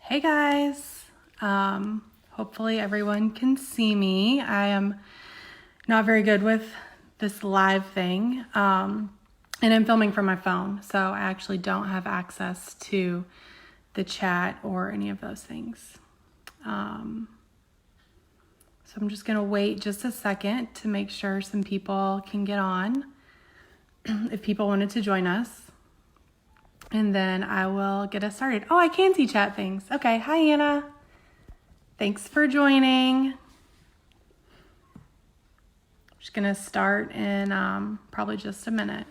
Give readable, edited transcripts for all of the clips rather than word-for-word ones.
Hey guys, hopefully everyone can see me. I am not very good with this live thing, and I'm filming from my phone, so I actually don't have access to the chat or any of those things. So I'm just gonna wait just a second to make sure some people can get on, if people wanted to join us. And then I will get us started. Oh, I can see chat things. Okay, hi Anna. Thanks for joining. I'm just gonna start in probably just a minute.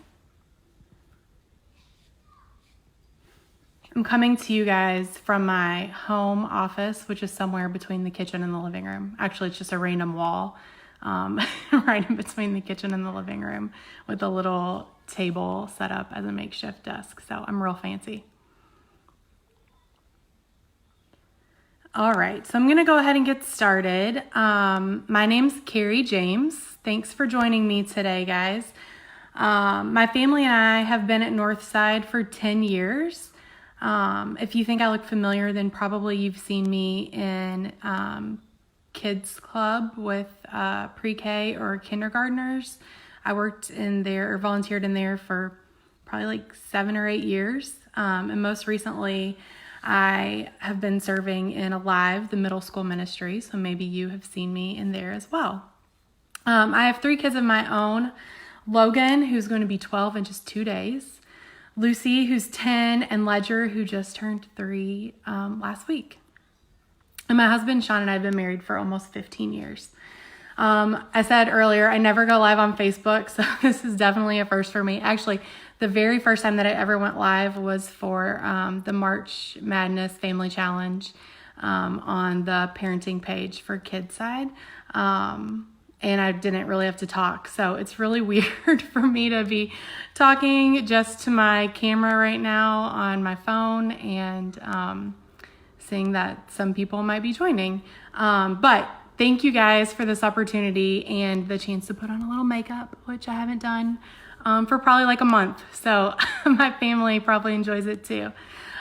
I'm coming to you guys from my home office, which is somewhere between the kitchen and the living room. Actually, it's just a random wall right in between the kitchen and the living room with a little table set up as a makeshift desk. So I'm real fancy. All right, so I'm gonna go ahead and get started. My name's Kari James. Thanks for joining me today, guys. My family and I have been at Northside for 10 years. If you think I look familiar, then probably you've seen me in Kids Club with pre-K or kindergartners. I worked in there or volunteered in there for probably like 7 or 8 years. And most recently, I have been serving in Alive, the middle school ministry. So maybe you have seen me in there as well. I have 3 kids of my own. Logan, who's going to be 12 in just 2 days. Lucy, who's 10, and Ledger, who just turned 3 last week. And my husband, Sean, and I have been married for almost 15 years. I said earlier, I never go live on Facebook, so this is definitely a first for me. Actually, the very first time that I ever went live was for the March Madness Family Challenge on the parenting page for Kidside. And I didn't really have to talk. So it's really weird for me to be talking just to my camera right now on my phone and seeing that some people might be joining. But thank you guys for this opportunity and the chance to put on a little makeup, which I haven't done for probably like a month. So my family probably enjoys it too.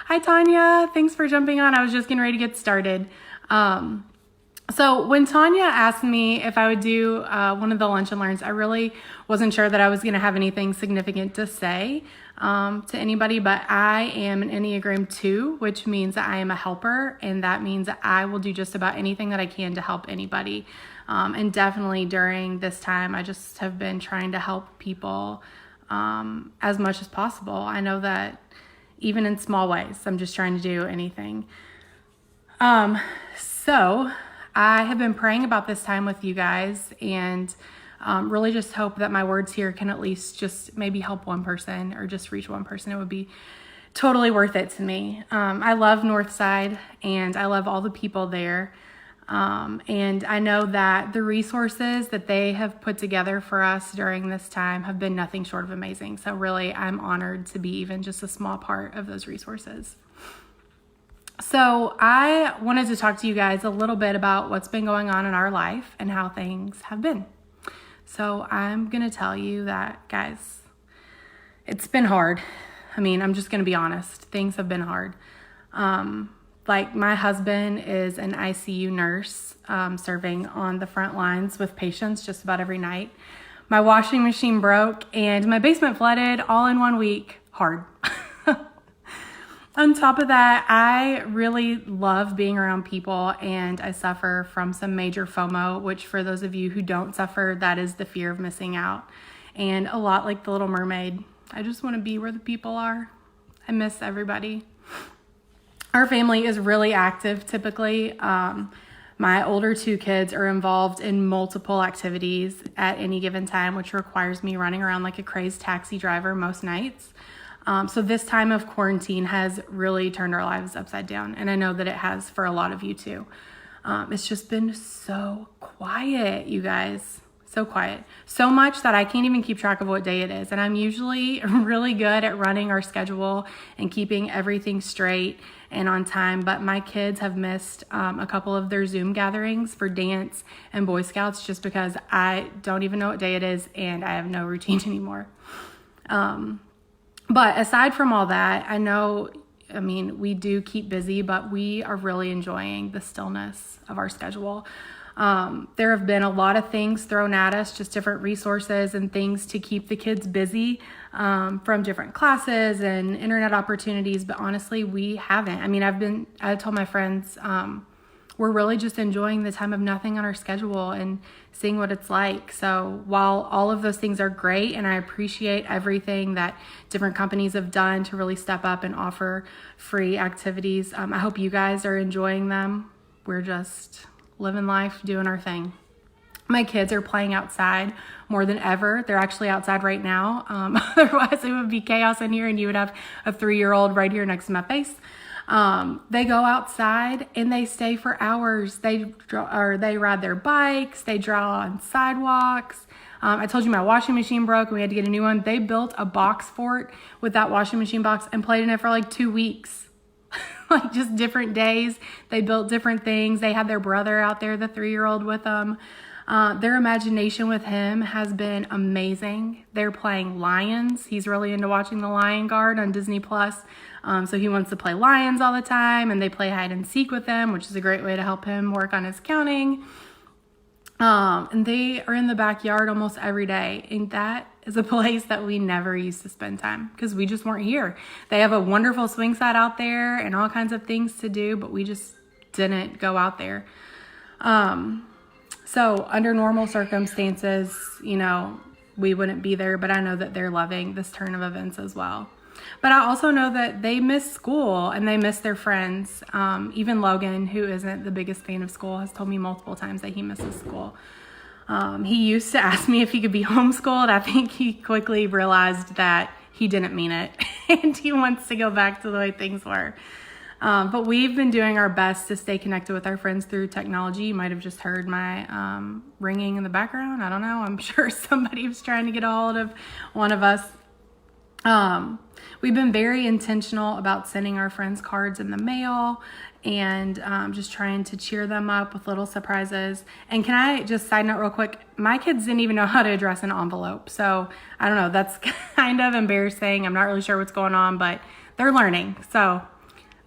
Hi, Tanya. Thanks for jumping on. I was just getting ready to get started. So when Tanya asked me if I would do one of the lunch and learns, I really wasn't sure that I was going to have anything significant to say to anybody, but I am an Enneagram 2, which means that I am a helper, and that means that I will do just about anything that I can to help anybody. And definitely during this time, I just have been trying to help people as much as possible. I know that even in small ways, I'm just trying to do anything. So I have been praying about this time with you guys and really just hope that my words here can at least just maybe help one person or just reach one person. It would be totally worth it to me. I love Northside and I love all the people there. And I know that the resources that they have put together for us during this time have been nothing short of amazing. So really, I'm honored to be even just a small part of those resources. So I wanted to talk to you guys a little bit about what's been going on in our life and how things have been. So I'm going to tell you that, guys, it's been hard. I mean, I'm just going to be honest. Things have been hard. Like my husband is an ICU nurse, serving on the front lines with patients just about every night. My washing machine broke and my basement flooded all in 1 week. Hard. On top of that, I really love being around people and I suffer from some major FOMO, which for those of you who don't suffer, that is the fear of missing out. And a lot like the Little Mermaid, I just want to be where the people are. I miss everybody. Our family is really active typically. My older 2 kids are involved in multiple activities at any given time, which requires me running around like a crazed taxi driver most nights. So this time of quarantine has really turned our lives upside down. And I know that it has for a lot of you too. It's just been so quiet, you guys. So quiet. So much that I can't even keep track of what day it is. And I'm usually really good at running our schedule and keeping everything straight and on time. But my kids have missed a couple of their Zoom gatherings for dance and Boy Scouts just because I don't even know what day it is and I have no routine anymore. But aside from all that, I know I mean, we do keep busy, but we are really enjoying the stillness of our schedule. There have been a lot of things thrown at us, just different resources and things to keep the kids busy, from different classes and internet opportunities. But honestly, we haven't. I mean, I told my friends, we're really just enjoying the time of nothing on our schedule and seeing what it's like. So while all of those things are great, and I appreciate everything that different companies have done to really step up and offer free activities, I hope you guys are enjoying them. We're just living life, doing our thing. My kids are playing outside more than ever. They're actually outside right now. Otherwise, it would be chaos in here, and you would have a 3-year-old right here next to my face. They go outside and they stay for hours. They ride their bikes. They draw on sidewalks. I told you my washing machine broke and we had to get a new one. They built a box fort with that washing machine box and played in it for like 2 weeks. Like just different days. They built different things. They had their brother out there, the 3-year-old, with them. Their imagination with him has been amazing. They're playing lions. He's really into watching The Lion Guard on Disney Plus. So he wants to play lions all the time, and they play hide and seek with him, which is a great way to help him work on his counting. And they are in the backyard almost every day. And that is a place that we never used to spend time because we just weren't here. They have a wonderful swing set out there and all kinds of things to do, but we just didn't go out there. So under normal circumstances, we wouldn't be there, but I know that they're loving this turn of events as well. But I also know that they miss school and they miss their friends. Even Logan, who isn't the biggest fan of school, has told me multiple times that he misses school. He used to ask me if he could be homeschooled. I think he quickly realized that he didn't mean it and he wants to go back to the way things were. But we've been doing our best to stay connected with our friends through technology. You might have just heard my ringing in the background. I don't know. I'm sure somebody was trying to get a hold of one of us. We've been very intentional about sending our friends cards in the mail and just trying to cheer them up with little surprises. And can I just side note real quick? My kids didn't even know how to address an envelope. So I don't know. That's kind of embarrassing. I'm not really sure what's going on, but they're learning. So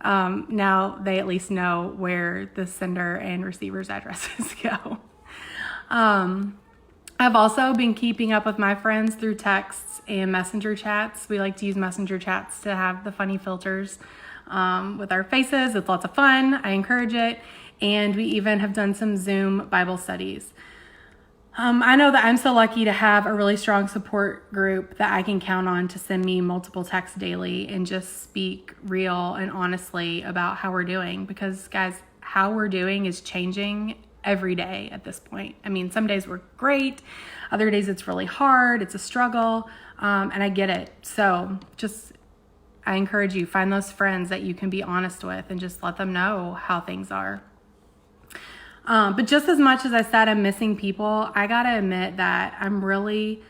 now they at least know where the sender and receiver's addresses go. I've also been keeping up with my friends through texts and messenger chats. We like to use messenger chats to have the funny filters with our faces. It's lots of fun. I encourage it. And we even have done some Zoom Bible studies. I know that I'm so lucky to have a really strong support group that I can count on to send me multiple texts daily and just speak real and honestly about how we're doing. Because guys, how we're doing is changing every day at this point. I mean, some days we're great. Other days it's really hard. It's a struggle. And I get it. So I encourage you, find those friends that you can be honest with and just let them know how things are. But just as much as I said I'm missing people, I gotta admit that I'm really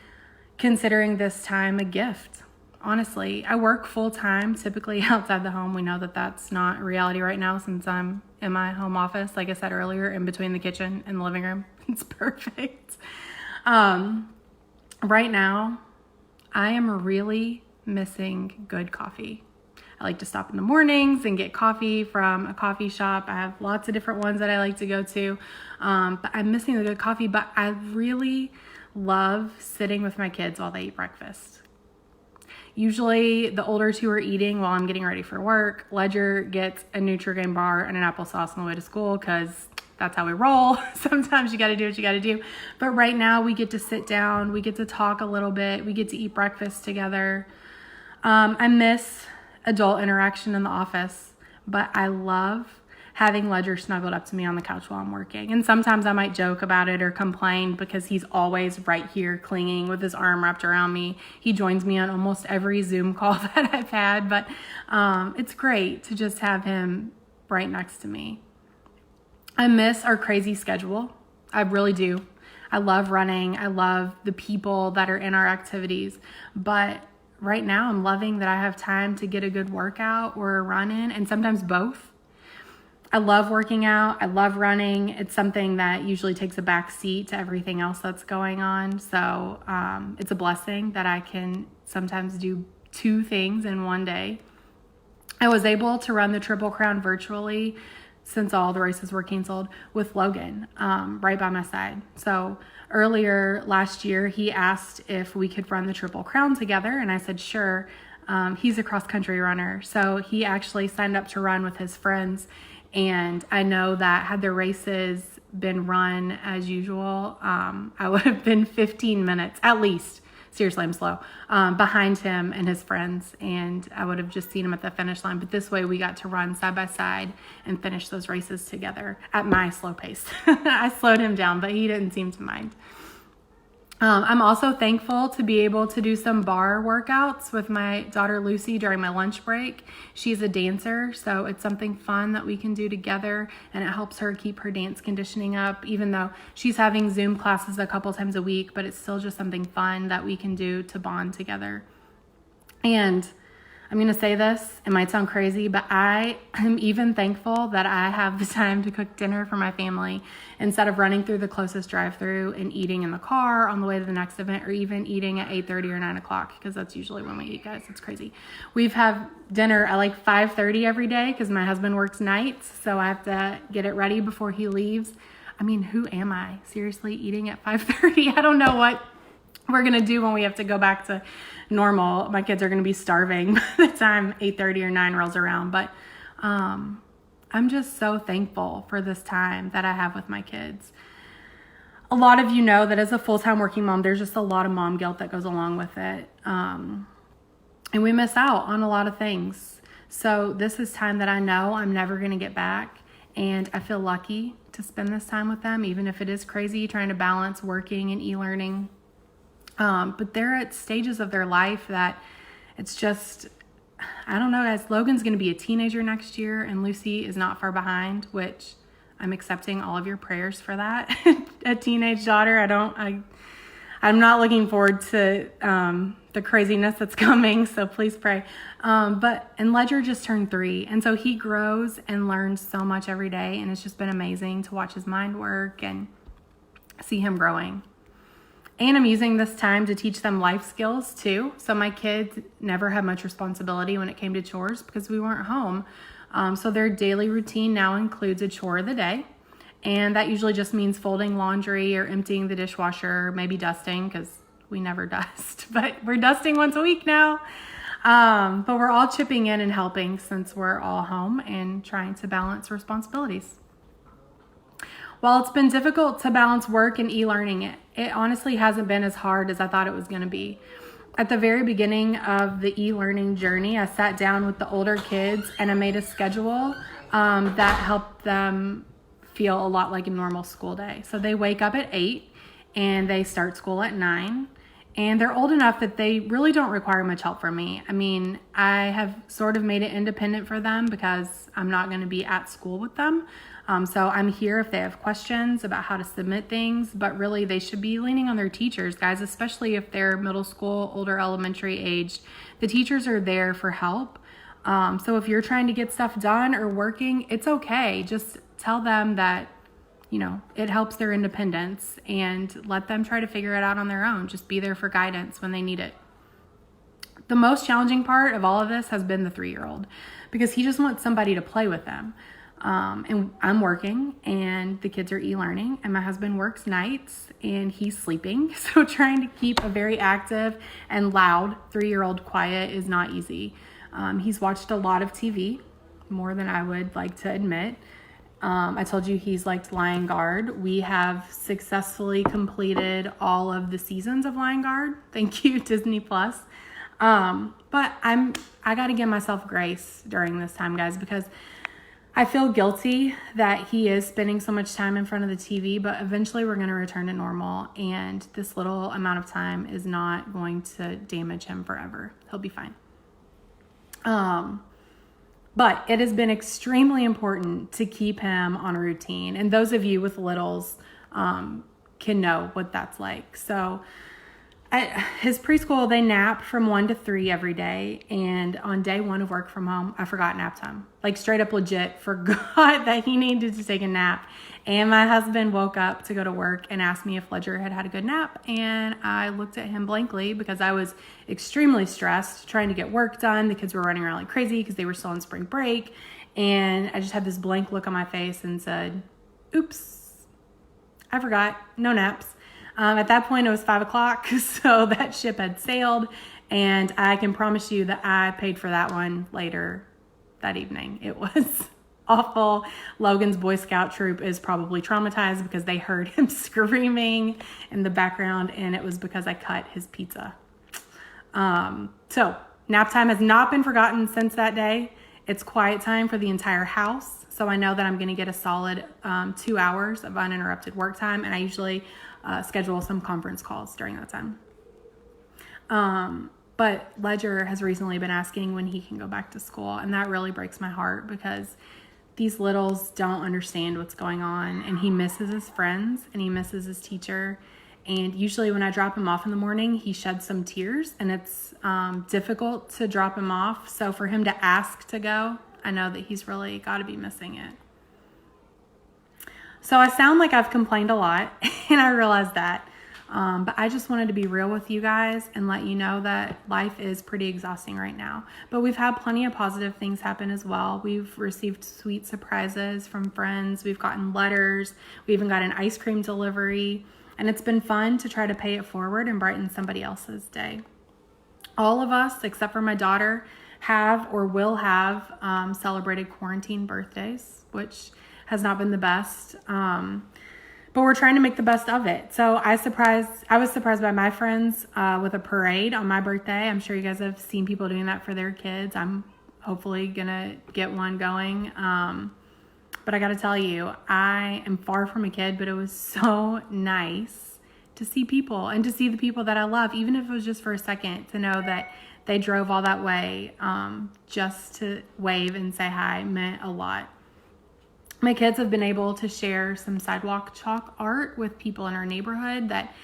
considering this time a gift. Honestly, I work full time, typically outside the home. We know that that's not reality right now since I'm in my home office, like I said earlier, in between the kitchen and the living room. It's perfect. Right now, I am really missing good coffee. I like to stop in the mornings and get coffee from a coffee shop. I have lots of different ones that I like to go to, but I'm missing the good coffee. But I really love sitting with my kids while they eat breakfast. Usually the older two are eating while I'm getting ready for work. Ledger gets a Nutri-Grain bar and an applesauce on the way to school because that's how we roll. Sometimes you got to do what you got to do. But right now we get to sit down. We get to talk a little bit. We get to eat breakfast together. I miss adult interaction in the office, but I love having Ledger snuggled up to me on the couch while I'm working. And sometimes I might joke about it or complain because he's always right here clinging with his arm wrapped around me. He joins me on almost every Zoom call that I've had, but it's great to just have him right next to me. I miss our crazy schedule. I really do. I love running. I love the people that are in our activities, but right now I'm loving that I have time to get a good workout or a run in, and sometimes both. I love working out. I love running. It's something that usually takes a back seat to everything else that's going on. So it's a blessing that I can sometimes do 2 things in one day. I was able to run the Triple Crown virtually since all the races were canceled with Logan right by my side. So earlier last year, he asked if we could run the Triple Crown together, and I said, sure. He's a cross-country runner, so he actually signed up to run with his friends, and I know that had the races been run as usual, I would have been 15 minutes at least. Seriously, I'm slow, behind him and his friends, and I would have just seen him at the finish line. But this way we got to run side by side and finish those races together at my slow pace. I slowed him down, but he didn't seem to mind. I'm also thankful to be able to do some bar workouts with my daughter Lucy during my lunch break. She's a dancer, so it's something fun that we can do together, and it helps her keep her dance conditioning up, even though she's having Zoom classes a couple times a week, but it's still just something fun that we can do to bond together. And I'm going to say this, it might sound crazy, but I am even thankful that I have the time to cook dinner for my family instead of running through the closest drive-through and eating in the car on the way to the next event, or even eating at 8:30 or 9 o'clock, because that's usually when we eat, guys. It's crazy. We've had dinner at like 5:30 every day because my husband works nights, so I have to get it ready before he leaves. I mean, who am I? Seriously, eating at 5:30? I don't know what we're going to do when we have to go back to normal. My kids are going to be starving by the time 8:30 or 9 rolls around. But I'm just so thankful for this time that I have with my kids. A lot of you know that as a full-time working mom, there's just a lot of mom guilt that goes along with it. And we miss out on a lot of things. So this is time that I know I'm never going to get back. And I feel lucky to spend this time with them, even if it is crazy trying to balance working and e-learning. But they're at stages of their life that it's just, I don't know, guys. Logan's going to be a teenager next year, and Lucy is not far behind, which I'm accepting all of your prayers for that. A teenage daughter, I'm not looking forward to the craziness that's coming, so please pray. And Ledger just turned 3, and so he grows and learns so much every day, and it's just been amazing to watch his mind work and see him growing. And I'm using this time to teach them life skills too. So my kids never had much responsibility when it came to chores because we weren't home. So their daily routine now includes a chore of the day. And that usually just means folding laundry or emptying the dishwasher, maybe dusting, because we never dust. But we're dusting once a week now. But we're all chipping in and helping since we're all home and trying to balance responsibilities. While it's been difficult to balance work and e-learning, it honestly hasn't been as hard as I thought it was going to be. At the very beginning of the e-learning journey, I sat down with the older kids and I made a schedule that helped them feel a lot like a normal school day. So they wake up at 8 and they start school at 9. And they're old enough that they really don't require much help from me. I mean, I have sort of made it independent for them because I'm not going to be at school with them. So I'm here if they have questions about how to submit things, but really they should be leaning on their teachers, guys, especially if they're middle school, older elementary aged. The teachers are there for help. So if you're trying to get stuff done or working, it's okay. Just tell them that, you know, it helps their independence and let them try to figure it out on their own. Just be there for guidance when they need it. The most challenging part of all of this has been the 3-year-old because he just wants somebody to play with them. And I'm working and the kids are e-learning and my husband works nights and he's sleeping. So trying to keep a very active and loud 3-year-old quiet is not easy. He's watched a lot of TV, more than I would like to admit. I told you he's liked Lion Guard. We have successfully completed all of the seasons of Lion Guard. Thank you, Disney Plus. But I got to give myself grace during this time, guys, because I feel guilty that he is spending so much time in front of the TV, but eventually we're going to return to normal, and this little amount of time is not going to damage him forever. He'll be fine. But it has been extremely important to keep him on a routine, and those of you with littles can know what that's like. So At his preschool, they nap from 1 to 3 every day. And on day 1 of work from home, I forgot nap time. Like straight up legit forgot that he needed to take a nap. And my husband woke up to go to work and asked me if Ledger had had a good nap. And I looked at him blankly because I was extremely stressed trying to get work done. The kids were running around like crazy because they were still on spring break. And I just had this blank look on my face and said, oops, I forgot, no naps. At that point, it was 5 o'clock, so that ship had sailed, and I can promise you that I paid for that one later that evening. It was awful. Logan's Boy Scout troop is probably traumatized because they heard him screaming in the background, and it was because I cut his pizza. So nap time has not been forgotten since that day. It's quiet time for the entire house, so I know that I'm going to get a solid 2 hours of uninterrupted work time, and I usually schedule some conference calls during that time. But Ledger has recently been asking when he can go back to school, and that really breaks my heart because these littles don't understand what's going on, and he misses his friends and he misses his teacher. And usually when I drop him off in the morning, he sheds some tears, and it's difficult to drop him off. So for him to ask to go, I know that he's really got to be missing it. So I sound like I've complained a lot, and I realize that. But I just wanted to be real with you guys and let you know that life is pretty exhausting right now. But we've had plenty of positive things happen as well. We've received sweet surprises from friends. We've gotten letters. We even got an ice cream delivery. And it's been fun to try to pay it forward and brighten somebody else's day. All of us, except for my daughter, have or will have celebrated quarantine birthdays, which has not been the best. But we're trying to make the best of it. So I was surprised by my friends with a parade on my birthday. I'm sure you guys have seen people doing that for their kids. I'm hopefully gonna get one going. But I gotta tell you, I am far from a kid, but it was so nice to see people and to see the people that I love, even if it was just for a second, to know that they drove all that way just to wave and say hi meant a lot. My kids have been able to share some sidewalk chalk art with people in our neighborhood that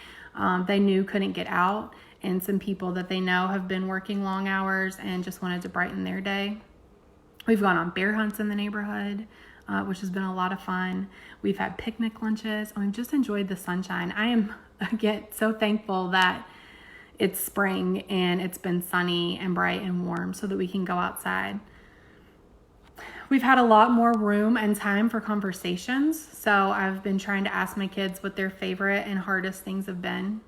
they knew couldn't get out, and some people that they know have been working long hours and just wanted to brighten their day. We've gone on bear hunts in the neighborhood, which has been a lot of fun. We've had picnic lunches, and we've just enjoyed the sunshine. I am, again, so thankful that it's spring and it's been sunny and bright and warm so that we can go outside. We've had a lot more room and time for conversations, so I've been trying to ask my kids what their favorite and hardest things have been.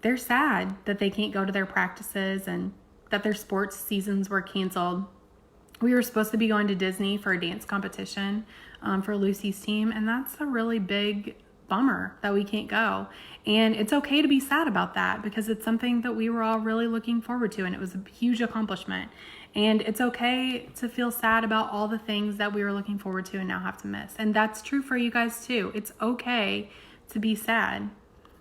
They're sad that they can't go to their practices and that their sports seasons were canceled. We were supposed to be going to Disney for a dance competition for Lucy's team, and that's a really big bummer that we can't go. And it's okay to be sad about that because it's something that we were all really looking forward to, and it was a huge accomplishment. And it's okay to feel sad about all the things that we were looking forward to and now have to miss. And that's true for you guys too. It's okay to be sad.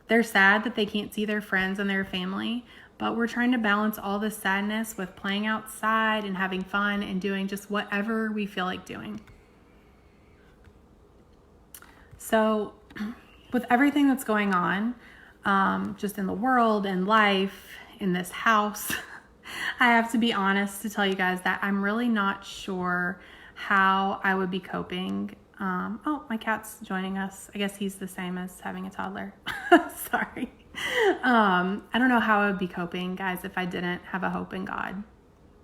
They're sad that they can't see their friends and their family, but we're trying to balance all this sadness with playing outside and having fun and doing just whatever we feel like doing. So with everything that's going on, just in the world and life, in this house, I have to be honest to tell you guys that I'm really not sure how I would be coping. Oh, my cat's joining us. I guess he's the same as having a toddler. Sorry. I don't know how I would be coping, guys, if I didn't have a hope in God.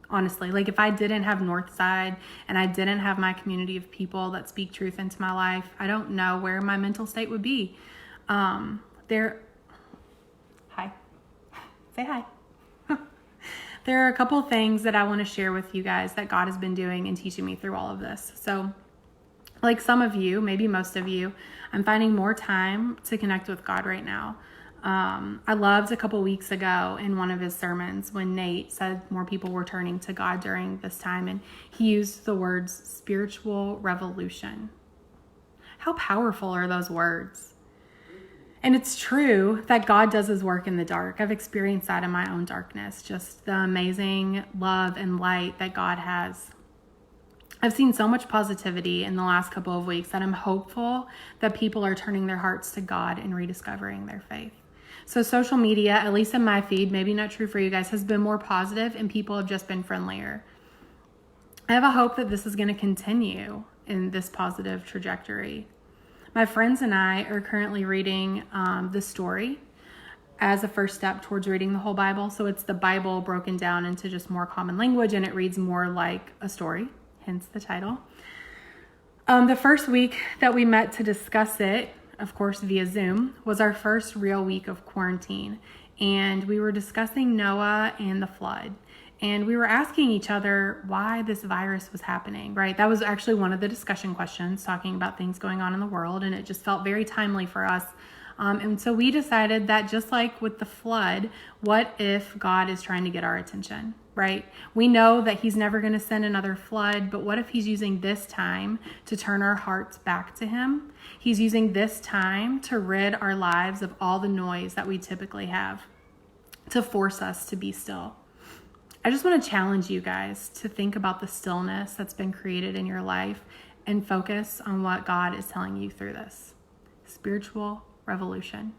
Honestly, like if I didn't have Northside and I didn't have my community of people that speak truth into my life, I don't know where my mental state would be. Hi. Say hi. There are a couple things that I want to share with you guys that God has been doing and teaching me through all of this. So like some of you, maybe most of you, I'm finding more time to connect with God right now. I loved a couple weeks ago in one of his sermons when Nate said more people were turning to God during this time, and he used the words spiritual revolution. How powerful are those words? And it's true that God does his work in the dark. I've experienced that in my own darkness, just the amazing love and light that God has. I've seen so much positivity in the last couple of weeks that I'm hopeful that people are turning their hearts to God and rediscovering their faith. So social media, at least in my feed, maybe not true for you guys, has been more positive and people have just been friendlier. I have a hope that this is going to continue in this positive trajectory. My friends and I are currently reading the story as a first step towards reading the whole Bible. So it's the Bible broken down into just more common language, and it reads more like a story, hence the title. The first week that we met to discuss it, of course via Zoom, was our first real week of quarantine. And we were discussing Noah and the flood. And we were asking each other why this virus was happening, right? That was actually one of the discussion questions, talking about things going on in the world. And it just felt very timely for us. And so we decided that just like with the flood, what if God is trying to get our attention, right? We know that he's never going to send another flood, but what if he's using this time to turn our hearts back to him? He's using this time to rid our lives of all the noise that we typically have, to force us to be still. I just want to challenge you guys to think about the stillness that's been created in your life and focus on what God is telling you through this. Spiritual revolution.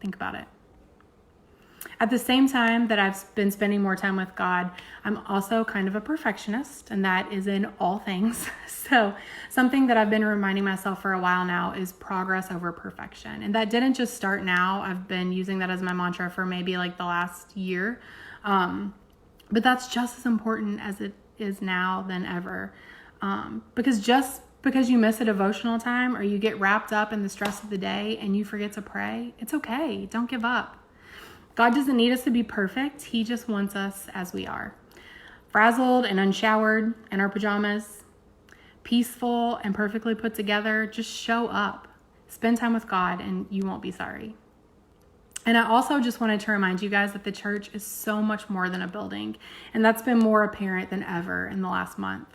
Think about it. At the same time that I've been spending more time with God, I'm also kind of a perfectionist, and that is in all things. So something that I've been reminding myself for a while now is progress over perfection. And that didn't just start now. I've been using that as my mantra for maybe like the last year. But that's just as important as it is now than ever. Because just because you miss a devotional time or you get wrapped up in the stress of the day and you forget to pray, it's okay. Don't give up. God doesn't need us to be perfect. He just wants us as we are. Frazzled and unshowered in our pajamas, peaceful and perfectly put together. Just show up. Spend time with God and you won't be sorry. And I also just wanted to remind you guys that the church is so much more than a building. And that's been more apparent than ever in the last month.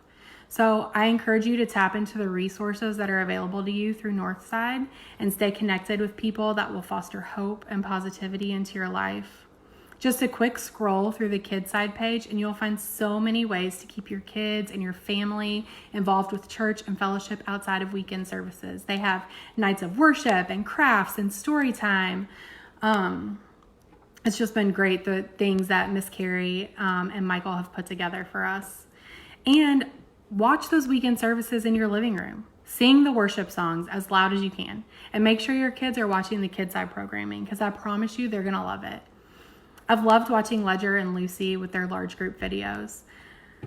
So I encourage you to tap into the resources that are available to you through Northside and stay connected with people that will foster hope and positivity into your life. Just a quick scroll through the Kidside page and you'll find so many ways to keep your kids and your family involved with church and fellowship outside of weekend services. They have nights of worship and crafts and story time. It's just been great, the things that Miss Kari and Michael have put together for us. And watch those weekend services in your living room. Sing the worship songs as loud as you can. And make sure your kids are watching the Kidside programming, because I promise you they're going to love it. I've loved watching Ledger and Lucy with their large group videos.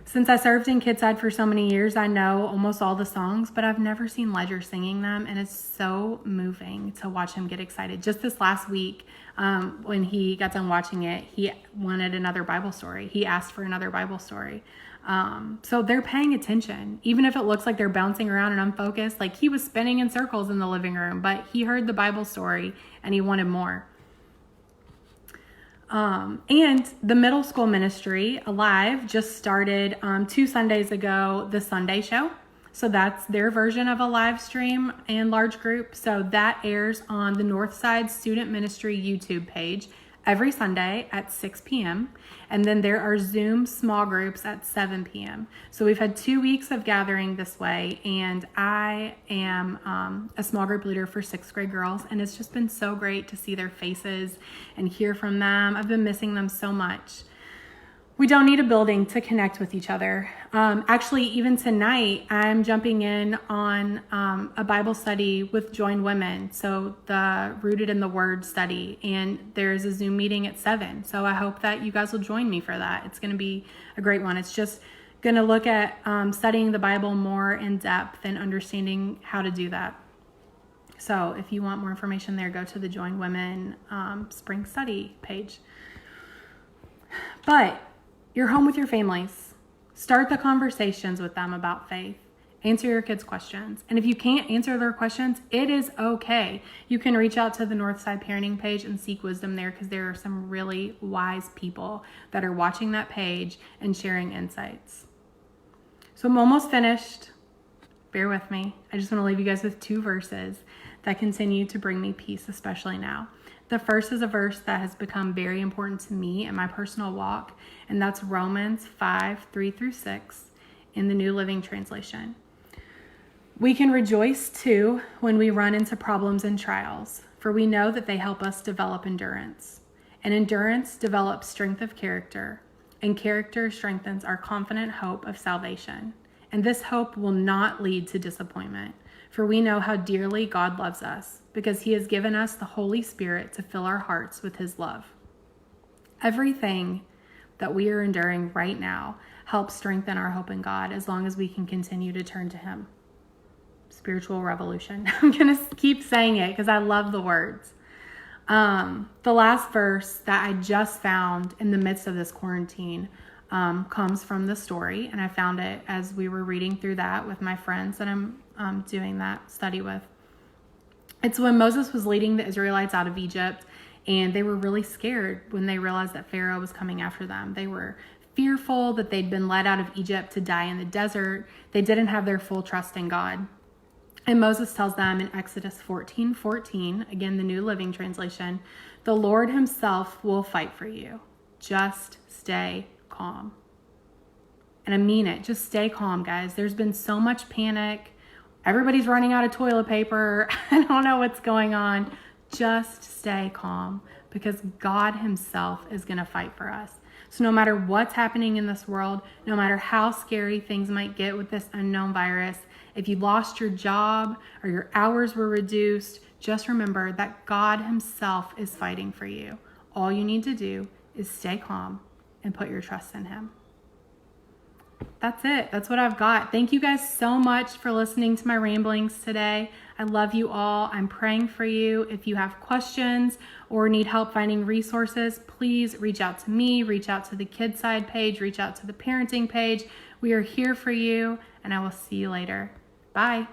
Since I served in Kidside for so many years, I know almost all the songs, but I've never seen Ledger singing them, and it's so moving to watch him get excited. Just this last week, when he got done watching it, he wanted another Bible story. He asked for another Bible story. So they're paying attention, even if it looks like they're bouncing around and unfocused. Like he was spinning in circles in the living room, but he heard the Bible story and he wanted more. And the middle school ministry, Alive, just started 2 Sundays ago, the Sunday show. So that's their version of a live stream and large group. So that airs on the Northside Student Ministry YouTube page every Sunday at 6 p.m. And then there are Zoom small groups at 7 p.m. So we've had 2 weeks of gathering this way, and I am a small group leader for 6th grade girls, and it's just been so great to see their faces and hear from them. I've been missing them so much. We don't need a building to connect with each other. Actually, even tonight, I'm jumping in on a Bible study with Join Women, so the Rooted in the Word study, and there's a Zoom meeting at 7. So I hope that you guys will join me for that. It's going to be a great one. It's just going to look at studying the Bible more in depth and understanding how to do that. So if you want more information there, go to the Join Women Spring Study page. But you're home with your families. Start the conversations with them about faith. Answer your kids' questions. And if you can't answer their questions, it is okay. You can reach out to the Northside Parenting page and seek wisdom there, because there are some really wise people that are watching that page and sharing insights. So I'm almost finished. Bear with me. I just want to leave you guys with 2 verses that continue to bring me peace, especially now. The first is a verse that has become very important to me in my personal walk, and that's Romans 5:3-6 in the New Living Translation. We can rejoice too when we run into problems and trials, for we know that they help us develop endurance. And endurance develops strength of character, and character strengthens our confident hope of salvation. And this hope will not lead to disappointment, for we know how dearly God loves us, because he has given us the Holy Spirit to fill our hearts with his love. Everything that we are enduring right now helps strengthen our hope in God as long as we can continue to turn to him. Spiritual revolution. I'm going to keep saying it because I love the words. The last verse that I just found in the midst of this quarantine comes from the story, and I found it as we were reading through that with my friends that I'm doing that study with. It's when Moses was leading the Israelites out of Egypt, and they were really scared when they realized that Pharaoh was coming after them. They were fearful that they'd been led out of Egypt to die in the desert. They didn't have their full trust in God. And Moses tells them in Exodus 14:14, again, the New Living Translation, the Lord himself will fight for you. Just stay calm. And I mean it. Just stay calm, guys. There's been so much panic. Everybody's running out of toilet paper. I don't know what's going on. Just stay calm because God himself is going to fight for us. So no matter what's happening in this world, no matter how scary things might get with this unknown virus, if you lost your job or your hours were reduced, just remember that God himself is fighting for you. All you need to do is stay calm and put your trust in him. That's it. That's what I've got. Thank you guys so much for listening to my ramblings today. I love you all. I'm praying for you. If you have questions or need help finding resources, please reach out to me, reach out to the Kidside page, reach out to the parenting page. We are here for you, and I will see you later. Bye.